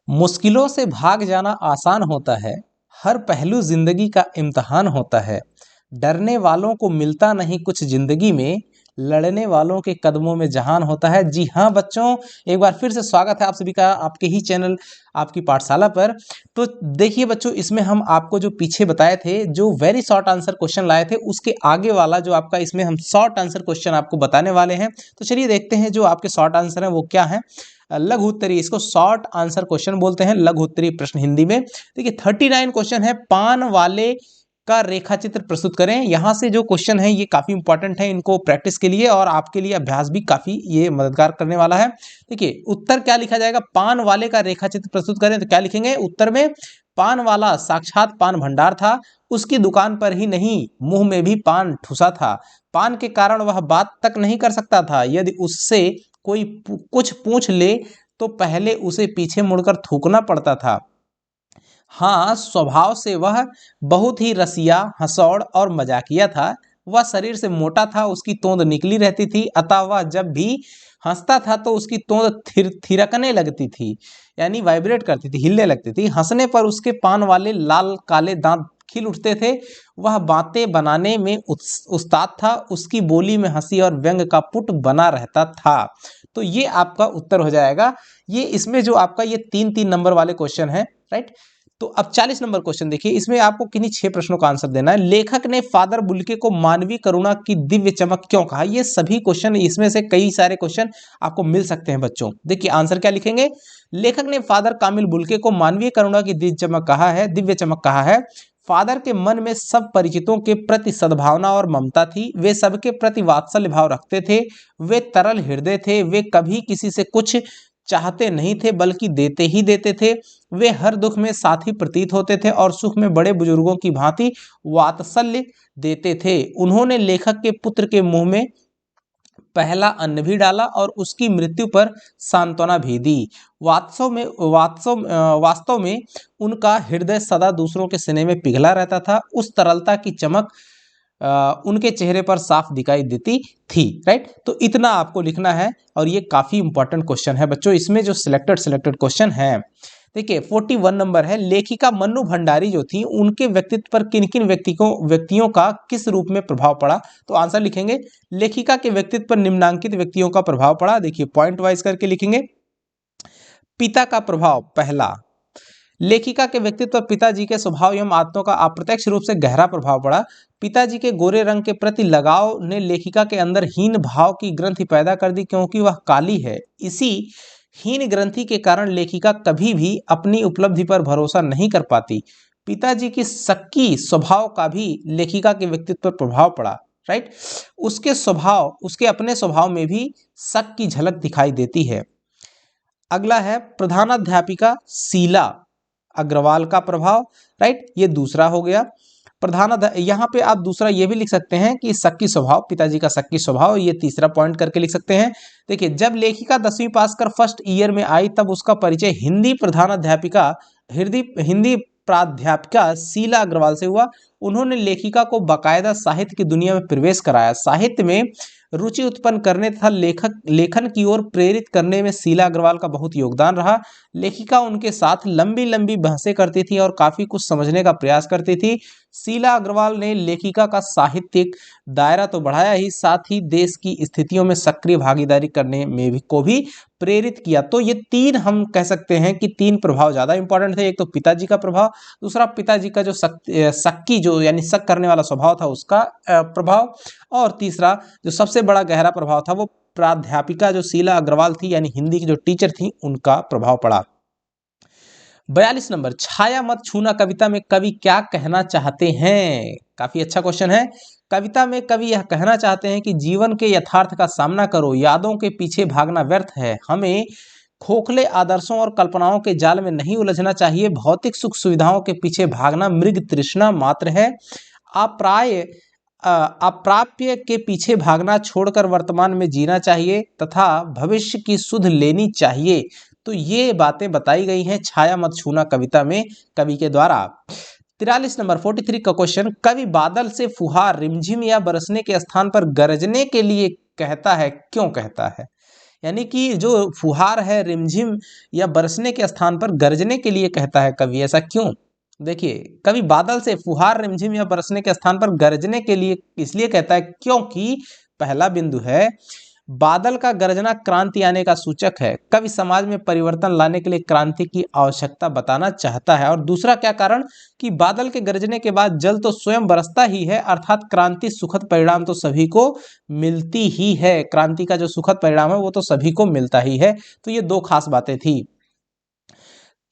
मुश्किलों से भाग जाना आसान होता है, हर पहलू जिंदगी का इम्तिहान होता है। डरने वालों को मिलता नहीं कुछ जिंदगी में, लड़ने वालों के कदमों में जहान होता है। जी हाँ बच्चों, एक बार फिर से स्वागत है आप सभी का आपके ही चैनल आपकी पाठशाला पर। तो देखिए बच्चों, इसमें हम आपको जो पीछे बताए थे, जो वेरी शॉर्ट आंसर क्वेश्चन लाए थे, उसके आगे वाला जो आपका इसमें हम शॉर्ट आंसर क्वेश्चन आपको बताने वाले हैं। तो चलिए देखते हैं जो आपके शॉर्ट आंसर हैं वो क्या है। लघु उत्तरीय, इसको शॉर्ट आंसर क्वेश्चन बोलते हैं, लघु उत्तरीय प्रश्न हिंदी में। देखिए 39 क्वेश्चन है। पान वाले का रेखा चित्र प्रस्तुत करें। यहाँ से जो क्वेश्चन है ये काफी इंपॉर्टेंट है, इनको प्रैक्टिस के लिए और आपके लिए अभ्यास भी काफी ये मददगार करने वाला है। देखिए उत्तर क्या लिखा जाएगा, पान वाले का रेखा चित्र प्रस्तुत करें तो क्या लिखेंगे उत्तर में, पान वाला साक्षात पान भंडार था, उसकी दुकान पर ही नहीं मुंह में भी पान ठुसा था। पान के कारण वह बात तक नहीं कर सकता था, यदि उससे कोई कुछ पूछ ले तो पहले उसे पीछे मुड़कर थूकना पड़ता था। हाँ, स्वभाव से वह बहुत ही रसिया, हंसौड़ और मजाकिया था। वह शरीर से मोटा था, उसकी तोंद निकली रहती थी, अतः वह जब भी हंसता था तो उसकी तोंद थिरकने लगती थी, यानी वाइब्रेट करती थी, हिलने लगती थी। हंसने पर उसके पान वाले लाल काले दांत खिल उठते थे। वह बातें बनाने में उस्ताद था, उसकी बोली में हंसी और व्यंग का पुट बना रहता था। तो ये आपका उत्तर हो जाएगा। ये इसमें जो आपका ये 3-3 नंबर वाले क्वेश्चन है, राइट। तो अब 40 नंबर क्वेश्चन देखिए, इसमें आपको किन्हीं 6 प्रश्नों का आंसर देना है। लेखक ने फादर बुल्के को मानवीय करुणा की दिव्य चमक क्यों कहा। ये सभी क्वेश्चन, इसमें से कई सारे क्वेश्चन आपको मिल सकते हैं बच्चों। देखिए आंसर क्या लिखेंगे, लेखक ने फादर कामिल बुल्के को मानवीय करुणा की दिव्य चमक कहा है, दिव्य चमक कहा है। फादर के मन में सब परिचितों के प्रति सद्भावना और ममता थी, वे सबके प्रति वात्सल्य भाव रखते थे, वे तरल हृदय थे, वे कभी किसी से कुछ चाहते नहीं थे बल्कि देते ही देते थे। वे हर दुख में साथी प्रतीत होते थे और सुख में बड़े बुजुर्गों की भांति वात्सल्य देते थे। उन्होंने लेखक के पुत्र के मुंह में पहला अन्न भी डाला और उसकी मृत्यु पर सांत्वना भी दी। वास्तव में उनका हृदय सदा दूसरों के स्नेह में पिघला रहता था। उस तरलता की चमक उनके चेहरे पर साफ दिखाई देती थी, राइट। तो इतना आपको लिखना है और ये काफी इंपॉर्टेंट क्वेश्चन है बच्चों। इसमें जो सिलेक्टेड क्वेश्चन है, देखिए 41 नंबर है। लेखिका मन्नू भंडारी जो थी, उनके व्यक्तित्व पर किन किन व्यक्तियों का किस रूप में प्रभाव पड़ा। तो आंसर लिखेंगे, लेखिका के व्यक्तित्व पर निम्नांकित व्यक्तियों का प्रभाव पड़ा। देखिए पॉइंट वाइज करके लिखेंगे। पिता का प्रभाव, पहला, लेखिका के व्यक्तित्व पर पिताजी के स्वभाव एवं आदतों का अप्रत्यक्ष रूप से गहरा प्रभाव पड़ा। पिताजी के गोरे रंग के प्रति लगाव ने लेखिका के अंदर हीन भाव की ग्रंथि पैदा कर दी, क्योंकि वह काली है। इसी हीन ग्रंथि के कारण लेखिका कभी भी अपनी उपलब्धि पर भरोसा नहीं कर पाती। पिताजी की शक्की स्वभाव का भी लेखिका के व्यक्तित्व पर प्रभाव पड़ा, राइट। उसके अपने स्वभाव में भी शक की झलक दिखाई देती है। अगला है प्रधानाध्यापिका शीला अग्रवाल का प्रभाव, राइट, ये दूसरा हो गया। यहाँ पे आप दूसरा ये भी लिख सकते हैं कि शक्की स्वभाव, पिताजी का शक्की स्वभाव, ये तीसरा पॉइंट करके लिख सकते हैं। देखिए जब लेखिका 10वीं पास कर फर्स्ट ईयर में आई, तब उसका परिचय हिंदी प्राध्यापिका शीला अग्रवाल से हुआ। उन्होंने लेखिका को बाकायदा साहित्य की दुनिया में प्रवेश कराया। साहित्य में रुचि उत्पन्न करने तथा लेखन की ओर प्रेरित करने में शीला अग्रवाल का बहुत योगदान रहा। लेखिका उनके साथ लंबी लंबी बहसें करती थी और काफी कुछ समझने का प्रयास करती थी। शीला अग्रवाल ने लेखिका का साहित्यिक दायरा तो बढ़ाया ही, साथ ही देश की स्थितियों में सक्रिय भागीदारी करने में को भी प्रेरित किया। तो ये 3 हम कह सकते हैं कि 3 प्रभाव ज्यादा इंपॉर्टेंट थे। एक तो पिताजी का प्रभाव, दूसरा पिताजी का जो शक्की जो यानी शक करने वाला स्वभाव था उसका प्रभाव, और तीसरा जो सबसे बड़ा गहरा प्रभाव था वो प्राध्यापिका जो शीला अग्रवाल थी, यानी हिंदी की जो टीचर थी, उनका प्रभाव पड़ा। 42 नंबर, छाया मत छूना कविता में कवि क्या कहना चाहते हैं। काफी अच्छा क्वेश्चन है। कविता में कवि यह कहना चाहते हैं कि जीवन के यथार्थ का सामना करो, यादों के पीछे भागना व्यर्थ है, हमें खोखले आदर्शों और कल्पनाओं के जाल में नहीं उलझना चाहिए, भौतिक सुख सुविधाओं के पीछे भागना मृग तृष्णा मात्र है, अप्राप्य के पीछे भागना छोड़कर वर्तमान में जीना चाहिए तथा भविष्य की सुध लेनी चाहिए। तो ये बातें बताई गई हैं छाया मत छूना कविता में कवि के द्वारा। 43 नंबर 43 का क्वेश्चन, कवि बादल से फुहार रिमझिम या बरसने के स्थान पर गरजने के लिए कहता है, क्यों कहता है। यानी कि जो फुहार है रिमझिम या बरसने के स्थान पर गरजने के लिए कहता है कवि। ऐसा क्यों? देखिए, कवि बादल से फुहार रिमझिम या बरसने के स्थान पर गरजने के लिए इसलिए कहता है क्योंकि पहला बिंदु है, बादल का गरजना क्रांति आने का सूचक है। कवि समाज में परिवर्तन लाने के लिए क्रांति की आवश्यकता बताना चाहता है। और दूसरा क्या कारण कि बादल के गरजने के बाद जल तो स्वयं बरसता ही है, अर्थात क्रांति सुखद परिणाम तो सभी को मिलती ही है। क्रांति का जो सुखद परिणाम है वो तो सभी को मिलता ही है। तो ये दो खास बातें थी।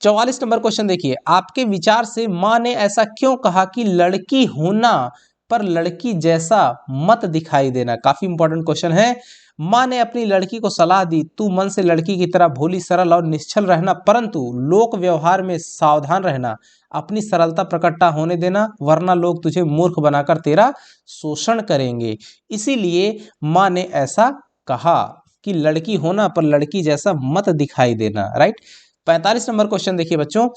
44 नंबर क्वेश्चन देखिए, आपके विचार से माँ ने ऐसा क्यों कहा कि लड़की होना पर लड़की जैसा मत दिखाई देना? काफी इंपॉर्टेंट क्वेश्चन है। माँ ने अपनी लड़की को सलाह दी, तू मन से लड़की की तरह भोली सरल और निश्चल रहना, परंतु लोक व्यवहार में सावधान रहना, अपनी सरलता प्रकट होने देना, वरना लोग तुझे मूर्ख बनाकर तेरा शोषण करेंगे। इसीलिए माँ ने ऐसा कहा कि लड़की होना पर लड़की जैसा मत दिखाई देना। राइट। 45 नंबर क्वेश्चन देखिए बच्चों,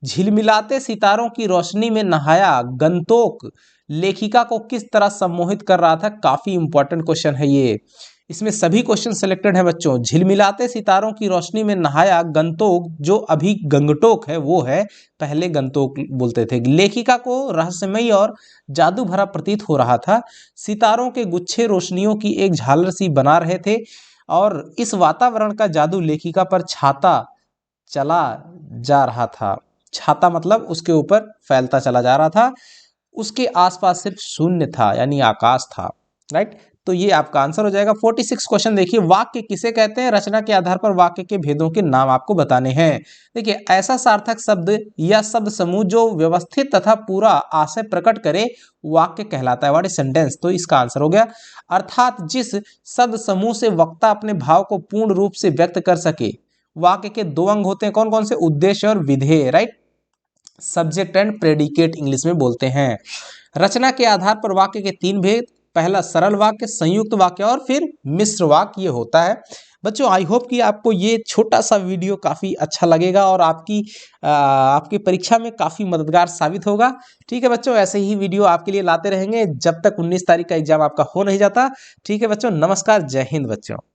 झिलमिलाते सितारों की रोशनी में नहाया गंतोक लेखिका को किस तरह सम्मोहित कर रहा था? काफी इंपॉर्टेंट क्वेश्चन है ये। इसमें सभी क्वेश्चन सिलेक्टेड है बच्चों। झिलमिलाते सितारों की रोशनी में नहाया गंतोक, जो अभी गंगटोक है वो है, पहले गंतोक बोलते थे। लेखिका को रहस्यमयी और जादू भरा प्रतीत हो रहा था। सितारों के गुच्छे रोशनियों की एक झालर सी बना रहे थे और इस वातावरण का जादू लेखिका पर छाता चला जा रहा था। छाता मतलब उसके ऊपर फैलता चला जा रहा था। उसके आसपास सिर्फ शून्य था, यानी आकाश था। राइट। तो ये आपका आंसर हो जाएगा। 46 क्वेश्चन देखिए, वाक्य किसे कहते हैं? रचना के आधार पर वाक्य के भेदों के नाम आपको बताने हैं। देखिए, ऐसा सार्थक शब्द या शब्द समूह जो व्यवस्थित तथा पूरा आशय प्रकट करे वाक्य कहलाता है। What is sentence? तो इसका आंसर हो गया, अर्थात जिस शब्द समूह से वक्ता अपने भाव को पूर्ण रूप से व्यक्त कर सके। वाक्य के दो अंग होते हैं, कौन कौन से? उद्देश्य और विधेय। Right. Subject and predicate English में बोलते हैं। रचना के आधार पर वाक्य के तीन भेद, पहला सरल वाक्य, संयुक्त वाक्य और फिर मिश्र वाक्य, ये होता है। बच्चों, आई होप कि आपको ये छोटा सा वीडियो काफ़ी अच्छा लगेगा और आपकी परीक्षा में काफ़ी मददगार साबित होगा। ठीक है बच्चों, ऐसे ही वीडियो आपके लिए लाते रहेंगे जब तक 19 तारीख का एग्जाम आपका हो नहीं जाता। ठीक है बच्चों, नमस्कार, जय हिंद बच्चों।